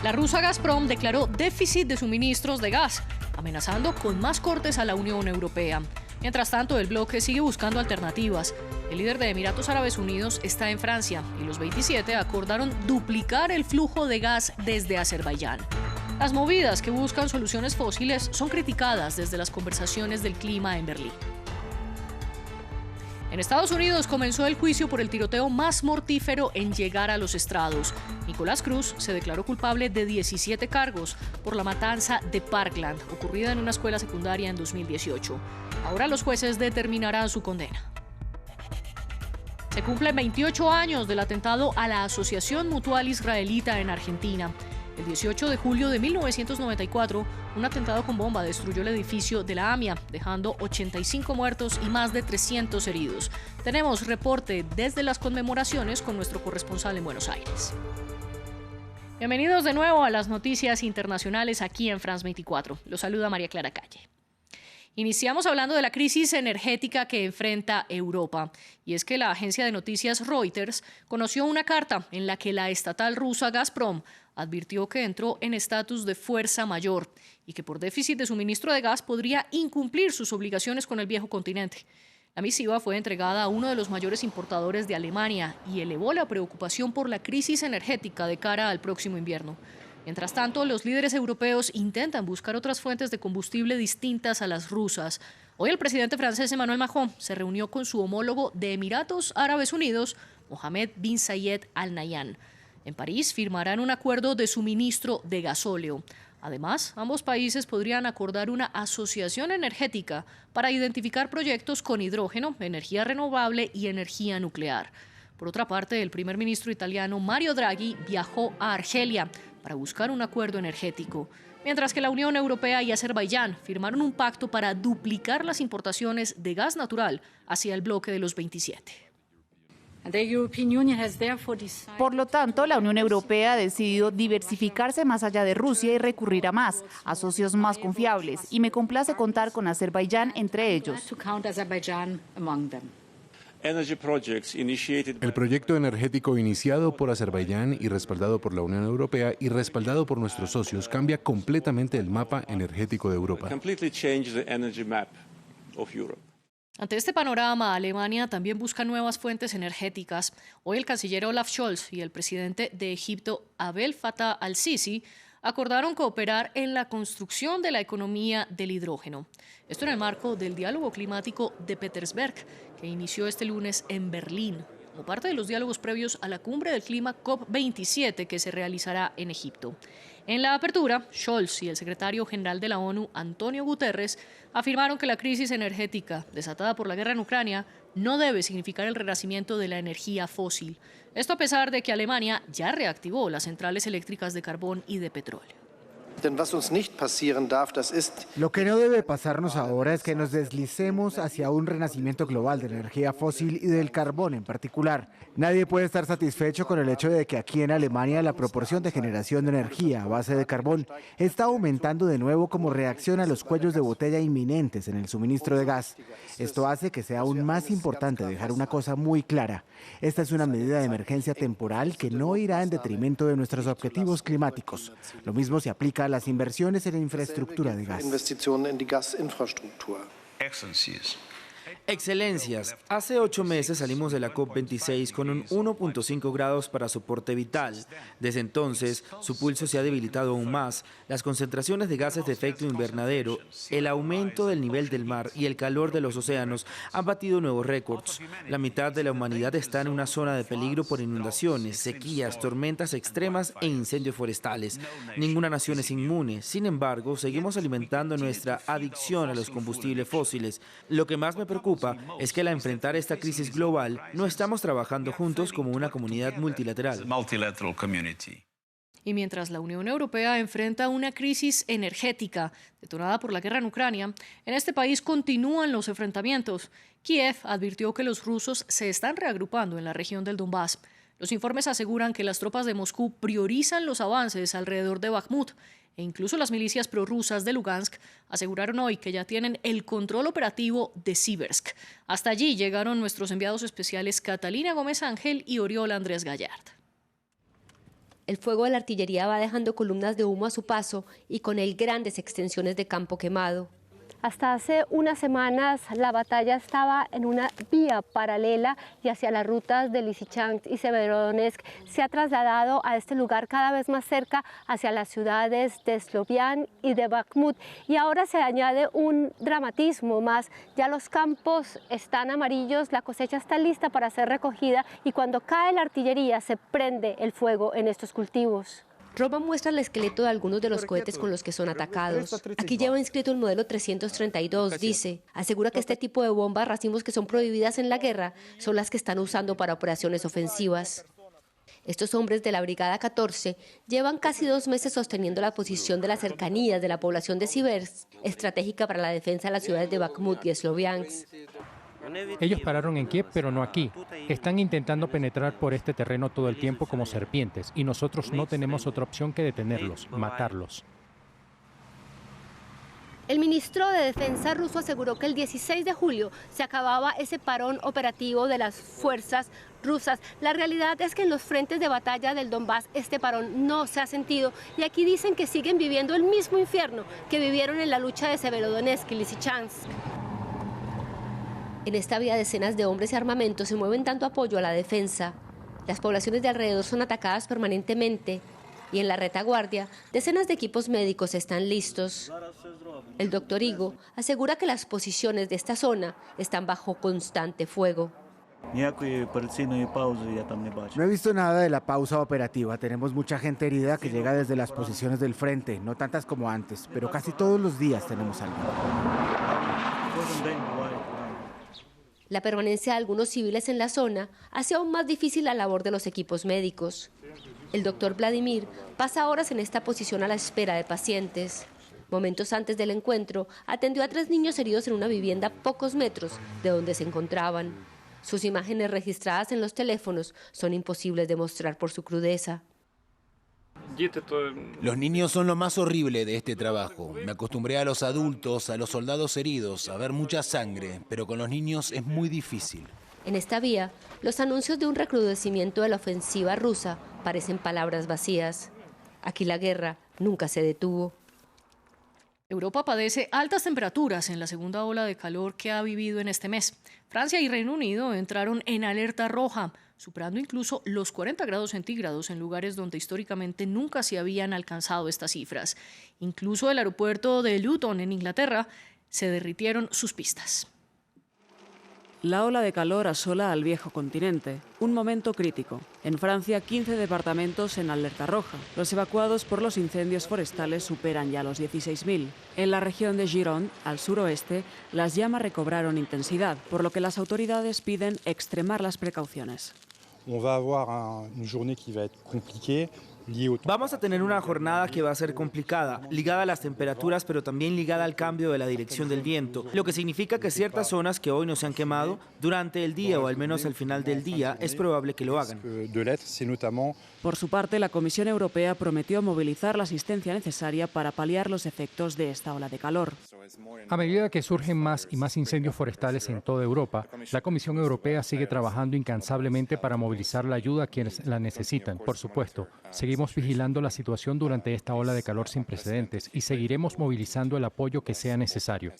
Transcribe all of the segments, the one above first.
La rusa Gazprom declaró déficit de suministros de gas, amenazando con más cortes a la Unión Europea. Mientras tanto, el bloque sigue buscando alternativas. El líder de Emiratos Árabes Unidos está en Francia y los 27 acordaron duplicar el flujo de gas desde Azerbaiyán. Las movidas que buscan soluciones fósiles son criticadas desde las conversaciones del clima en Berlín. En Estados Unidos comenzó el juicio por el tiroteo más mortífero en llegar a los estrados. Nicolás Cruz se declaró culpable de 17 cargos por la matanza de Parkland, ocurrida en una escuela secundaria en 2018. Ahora los jueces determinarán su condena. Se cumplen 28 años del atentado a la Asociación Mutual Israelita en Argentina. El 18 de julio de 1994, un atentado con bomba destruyó el edificio de la AMIA, dejando 85 muertos y más de 300 heridos. Tenemos reporte desde las conmemoraciones con nuestro corresponsal en Buenos Aires. Bienvenidos de nuevo a las noticias internacionales aquí en France 24. Los saluda María Clara Calle. Iniciamos hablando de la crisis energética que enfrenta Europa. Y es que la agencia de noticias Reuters conoció una carta en la que la estatal rusa Gazprom advirtió que entró en estatus de fuerza mayor y que por déficit de suministro de gas podría incumplir sus obligaciones con el viejo continente. La misiva fue entregada a uno de los mayores importadores de Alemania y elevó la preocupación por la crisis energética de cara al próximo invierno. Mientras tanto, los líderes europeos intentan buscar otras fuentes de combustible distintas a las rusas. Hoy el presidente francés Emmanuel Macron se reunió con su homólogo de Emiratos Árabes Unidos, Mohammed bin Zayed Al Nahyan. En París firmarán un acuerdo de suministro de gasóleo. Además, ambos países podrían acordar una asociación energética para identificar proyectos con hidrógeno, energía renovable y energía nuclear. Por otra parte, el primer ministro italiano Mario Draghi viajó a Argelia para buscar un acuerdo energético, mientras que la Unión Europea y Azerbaiyán firmaron un pacto para duplicar las importaciones de gas natural hacia el bloque de los 27. Por lo tanto, la Unión Europea ha decidido diversificarse más allá de Rusia y recurrir a socios más confiables, y me complace contar con Azerbaiyán entre ellos. El proyecto energético iniciado por Azerbaiyán y respaldado por la Unión Europea y respaldado por nuestros socios cambia completamente el mapa energético de Europa. Ante este panorama, Alemania también busca nuevas fuentes energéticas. Hoy el canciller Olaf Scholz y el presidente de Egipto, Abdel Fattah al-Sisi, acordaron cooperar en la construcción de la economía del hidrógeno. Esto en el marco del diálogo climático de Petersberg, que inició este lunes en Berlín, como parte de los diálogos previos a la cumbre del clima COP27 que se realizará en Egipto. En la apertura, Scholz y el secretario general de la ONU, Antonio Guterres, afirmaron que la crisis energética desatada por la guerra en Ucrania no debe significar el renacimiento de la energía fósil. Esto a pesar de que Alemania ya reactivó las centrales eléctricas de carbón y de petróleo. Lo que no debe pasarnos ahora es que nos deslicemos hacia un renacimiento global de la energía fósil y del carbón en particular. Nadie puede estar satisfecho con el hecho de que aquí en Alemania la proporción de generación de energía a base de carbón está aumentando de nuevo como reacción a los cuellos de botella inminentes en el suministro de gas. Esto hace que sea aún más importante dejar una cosa muy clara. Esta es una medida de emergencia temporal que no irá en detrimento de nuestros objetivos climáticos. Lo mismo se aplica a las inversiones en infraestructura de gas. Excelencias, hace 8 meses salimos de la COP26 con un 1.5 grados para soporte vital. Desde entonces, su pulso se ha debilitado aún más. Las concentraciones de gases de efecto invernadero, el aumento del nivel del mar y el calor de los océanos han batido nuevos récords. La mitad de la humanidad está en una zona de peligro por inundaciones, sequías, tormentas extremas e incendios forestales. Ninguna nación es inmune. Sin embargo, seguimos alimentando nuestra adicción a los combustibles fósiles. Lo que más me preocupa es que al enfrentar esta crisis global no estamos trabajando juntos como una comunidad multilateral. Y mientras la Unión Europea enfrenta una crisis energética detonada por la guerra en Ucrania, en este país continúan los enfrentamientos. Kiev advirtió que los rusos se están reagrupando en la región del Donbass. Los informes aseguran que las tropas de Moscú priorizan los avances alrededor de Bakhmut, e incluso las milicias prorrusas de Lugansk aseguraron hoy que ya tienen el control operativo de Siversk. Hasta allí llegaron nuestros enviados especiales Catalina Gómez Ángel y Oriol Andrés Gallard. El fuego de la artillería va dejando columnas de humo a su paso y con él grandes extensiones de campo quemado. Hasta hace unas semanas la batalla estaba en una vía paralela y hacia las rutas de Lysychansk y Severodonetsk se ha trasladado a este lugar cada vez más cerca hacia las ciudades de Sloviansk y de Bakhmut. Y ahora se añade un dramatismo más, ya los campos están amarillos, la cosecha está lista para ser recogida y cuando cae la artillería se prende el fuego en estos cultivos. Roma muestra el esqueleto de algunos de los cohetes con los que son atacados. Aquí lleva inscrito el modelo 332, dice. Asegura que este tipo de bombas, racimos que son prohibidas en la guerra, son las que están usando para operaciones ofensivas. Estos hombres de la Brigada 14 llevan casi 2 meses sosteniendo la posición de las cercanías de la población de Siversk, estratégica para la defensa de las ciudades de Bakhmut y Sloviansk. Ellos pararon en Kiev, pero no aquí. Están intentando penetrar por este terreno todo el tiempo como serpientes y nosotros no tenemos otra opción que detenerlos, matarlos. El ministro de Defensa ruso aseguró que el 16 de julio se acababa ese parón operativo de las fuerzas rusas. La realidad es que en los frentes de batalla del Donbass este parón no se ha sentido y aquí dicen que siguen viviendo el mismo infierno que vivieron en la lucha de Severodonetsk y Lysychansk. En esta vía decenas de hombres y armamentos se mueven dando apoyo a la defensa. Las poblaciones de alrededor son atacadas permanentemente y en la retaguardia decenas de equipos médicos están listos. El doctor Igo asegura que las posiciones de esta zona están bajo constante fuego. No he visto nada de la pausa operativa. Tenemos mucha gente herida que llega desde las posiciones del frente, no tantas como antes, pero casi todos los días tenemos algo. La permanencia de algunos civiles en la zona hace aún más difícil la labor de los equipos médicos. El doctor Vladimir pasa horas en esta posición a la espera de pacientes. Momentos antes del encuentro, atendió a 3 niños heridos en una vivienda a pocos metros de donde se encontraban. Sus imágenes registradas en los teléfonos son imposibles de mostrar por su crudeza. Los niños son lo más horrible de este trabajo. Me acostumbré a los adultos, a los soldados heridos, a ver mucha sangre, pero con los niños es muy difícil. En esta vía, los anuncios de un recrudecimiento de la ofensiva rusa parecen palabras vacías. Aquí la guerra nunca se detuvo. Europa padece altas temperaturas en la segunda ola de calor que ha vivido en este mes. Francia y Reino Unido entraron en alerta roja, superando incluso los 40 grados centígrados en lugares donde históricamente nunca se habían alcanzado estas cifras. Incluso el aeropuerto de Luton, en Inglaterra, se derritieron sus pistas. La ola de calor asola al viejo continente. Un momento crítico. En Francia, 15 departamentos en alerta roja. Los evacuados por los incendios forestales superan ya los 16.000. En la región de Gironde, al suroeste, las llamas recobraron intensidad, por lo que las autoridades piden extremar las precauciones. Vamos a tener una jornada que va a ser complicada, ligada a las temperaturas, pero también ligada al cambio de la dirección del viento, lo que significa que ciertas zonas que hoy no se han quemado, durante el día o al menos al final del día, es probable que lo hagan. Por su parte, la Comisión Europea prometió movilizar la asistencia necesaria para paliar los efectos de esta ola de calor. A medida que surgen más y más incendios forestales en toda Europa, la Comisión Europea sigue trabajando incansablemente para movilizar la ayuda a quienes la necesitan. Por supuesto, seguimos vigilando la situación durante esta ola de calor sin precedentes y seguiremos movilizando el apoyo que sea necesario.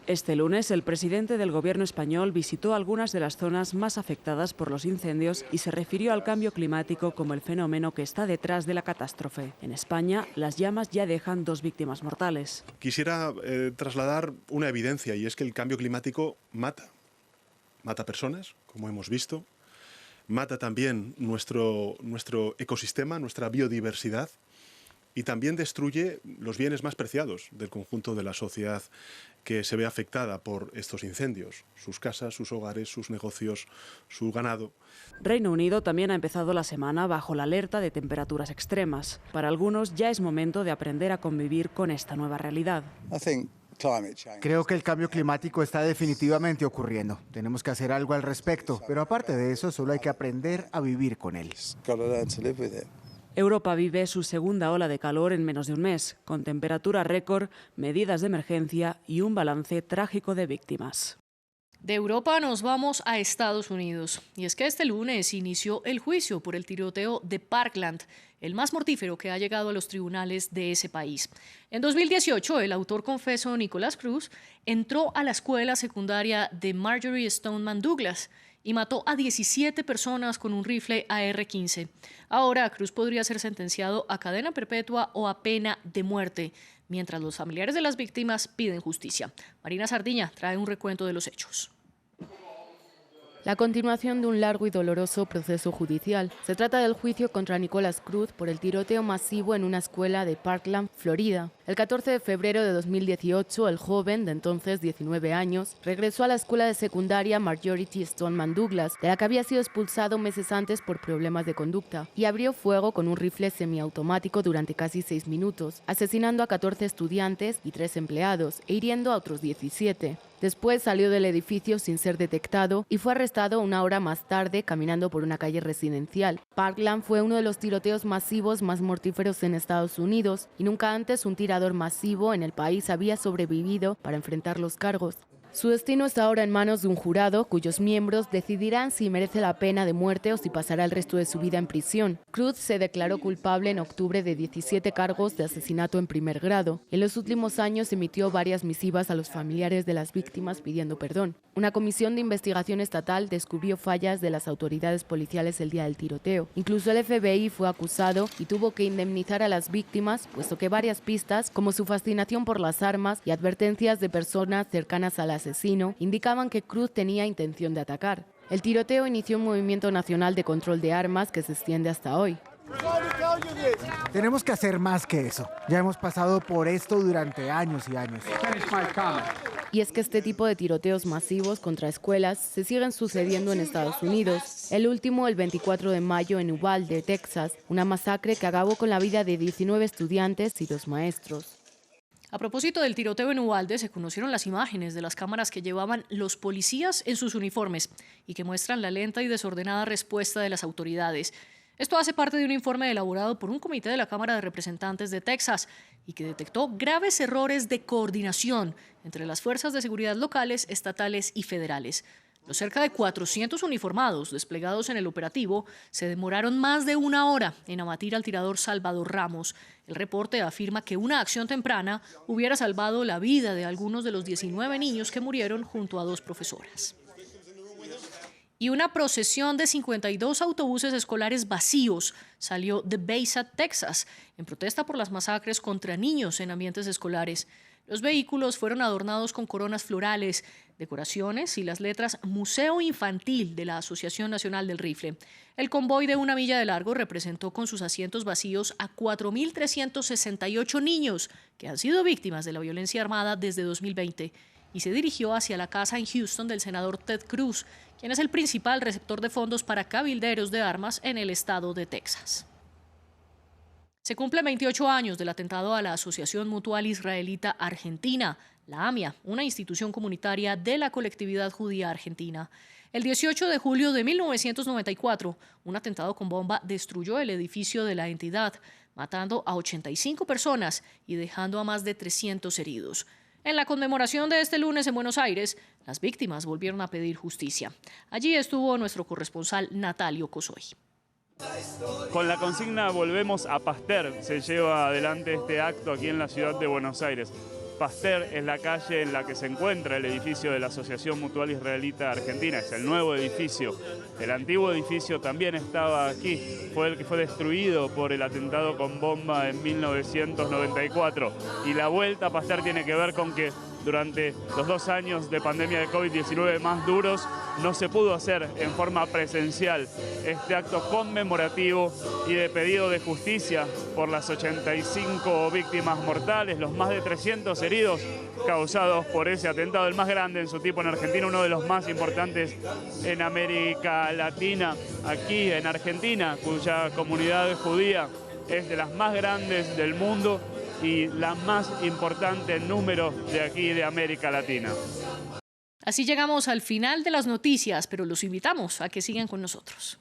Este lunes, el presidente del gobierno español visitó algunas de las zonas más afectadas por los incendios y se refirió al cambio climático como el fenómeno que está detrás de la catástrofe. En España, las llamas ya dejan 2 víctimas mortales. Quisiera trasladar una evidencia, y es que el cambio climático mata. Mata personas, como hemos visto. Mata también nuestro ecosistema, nuestra biodiversidad. Y también destruye los bienes más preciados del conjunto de la sociedad que se ve afectada por estos incendios, sus casas, sus hogares, sus negocios, su ganado. Reino Unido también ha empezado la semana bajo la alerta de temperaturas extremas. Para algunos ya es momento de aprender a convivir con esta nueva realidad. Creo que el cambio climático está definitivamente ocurriendo. Tenemos que hacer algo al respecto, pero aparte de eso, solo hay que aprender a vivir con él. Europa vive su segunda ola de calor en menos de un mes, con temperatura récord, medidas de emergencia y un balance trágico de víctimas. De Europa nos vamos a Estados Unidos. Y es que este lunes inició el juicio por el tiroteo de Parkland, el más mortífero que ha llegado a los tribunales de ese país. En 2018, el autor confeso Nicolás Cruz entró a la escuela secundaria de Marjory Stoneman Douglas y mató a 17 personas con un rifle AR-15. Ahora, Cruz podría ser sentenciado a cadena perpetua o a pena de muerte, mientras los familiares de las víctimas piden justicia. Marina Sardiña trae un recuento de los hechos. La continuación de un largo y doloroso proceso judicial. Se trata del juicio contra Nicolás Cruz por el tiroteo masivo en una escuela de Parkland, Florida. El 14 de febrero de 2018, el joven, de entonces 19 años, regresó a la escuela de secundaria Marjory Stoneman Douglas, de la que había sido expulsado meses antes por problemas de conducta, y abrió fuego con un rifle semiautomático durante casi 6 minutos, asesinando a 14 estudiantes y 3 empleados, e hiriendo a otros 17. Después salió del edificio sin ser detectado y fue arrestado una hora más tarde caminando por una calle residencial. Parkland fue uno de los tiroteos masivos más mortíferos en Estados Unidos y nunca antes un tirador masivo en el país había sobrevivido para enfrentar los cargos. Su destino está ahora en manos de un jurado cuyos miembros decidirán si merece la pena de muerte o si pasará el resto de su vida en prisión. Cruz se declaró culpable en octubre de 17 cargos de asesinato en primer grado. En los últimos años emitió varias misivas a los familiares de las víctimas pidiendo perdón. Una comisión de investigación estatal descubrió fallas de las autoridades policiales el día del tiroteo. Incluso el FBI fue acusado y tuvo que indemnizar a las víctimas, puesto que varias pistas, como su fascinación por las armas y advertencias de personas cercanas al asesino, indicaban que Cruz tenía intención de atacar. El tiroteo inició un movimiento nacional de control de armas que se extiende hasta hoy. Tenemos que hacer más que eso. Ya hemos pasado por esto durante años y años. Y es que este tipo de tiroteos masivos contra escuelas se siguen sucediendo en Estados Unidos. El último, el 24 de mayo, en Uvalde, Texas, una masacre que acabó con la vida de 19 estudiantes y 2 maestros. A propósito del tiroteo en Uvalde, se conocieron las imágenes de las cámaras que llevaban los policías en sus uniformes y que muestran la lenta y desordenada respuesta de las autoridades. Esto hace parte de un informe elaborado por un comité de la Cámara de Representantes de Texas y que detectó graves errores de coordinación entre las fuerzas de seguridad locales, estatales y federales. Los cerca de 400 uniformados desplegados en el operativo se demoraron más de 1 hora en abatir al tirador Salvador Ramos. El reporte afirma que una acción temprana hubiera salvado la vida de algunos de los 19 niños que murieron junto a 2 profesoras. Y una procesión de 52 autobuses escolares vacíos salió de Basalt, Texas, en protesta por las masacres contra niños en ambientes escolares. Los vehículos fueron adornados con coronas florales, decoraciones y las letras Museo Infantil de la Asociación Nacional del Rifle. El convoy de 1 milla de largo representó con sus asientos vacíos a 4.368 niños que han sido víctimas de la violencia armada desde 2020 y se dirigió hacia la casa en Houston del senador Ted Cruz, quien es el principal receptor de fondos para cabilderos de armas en el estado de Texas. Se cumplen 28 años del atentado a la Asociación Mutual Israelita Argentina, la AMIA, una institución comunitaria de la colectividad judía argentina. El 18 de julio de 1994, un atentado con bomba destruyó el edificio de la entidad, matando a 85 personas y dejando a más de 300 heridos. En la conmemoración de este lunes en Buenos Aires, las víctimas volvieron a pedir justicia. Allí estuvo nuestro corresponsal Natalio Cosoy. Con la consigna Volvemos a Pasteur se lleva adelante este acto aquí en la ciudad de Buenos Aires. Pasteur es la calle en la que se encuentra el edificio de la Asociación Mutual Israelita Argentina, es el nuevo edificio. El antiguo edificio también estaba aquí, fue el que fue destruido por el atentado con bomba en 1994. Y la vuelta a Pasteur tiene que ver con que durante los 2 años de pandemia de COVID-19 más duros, no se pudo hacer en forma presencial este acto conmemorativo y de pedido de justicia por las 85 víctimas mortales, los más de 300 heridos causados por ese atentado, el más grande en su tipo en Argentina, uno de los más importantes en América Latina, aquí en Argentina, cuya comunidad judía es de las más grandes del mundo y la más importante en número de aquí de América Latina. Así llegamos al final de las noticias, pero los invitamos a que sigan con nosotros.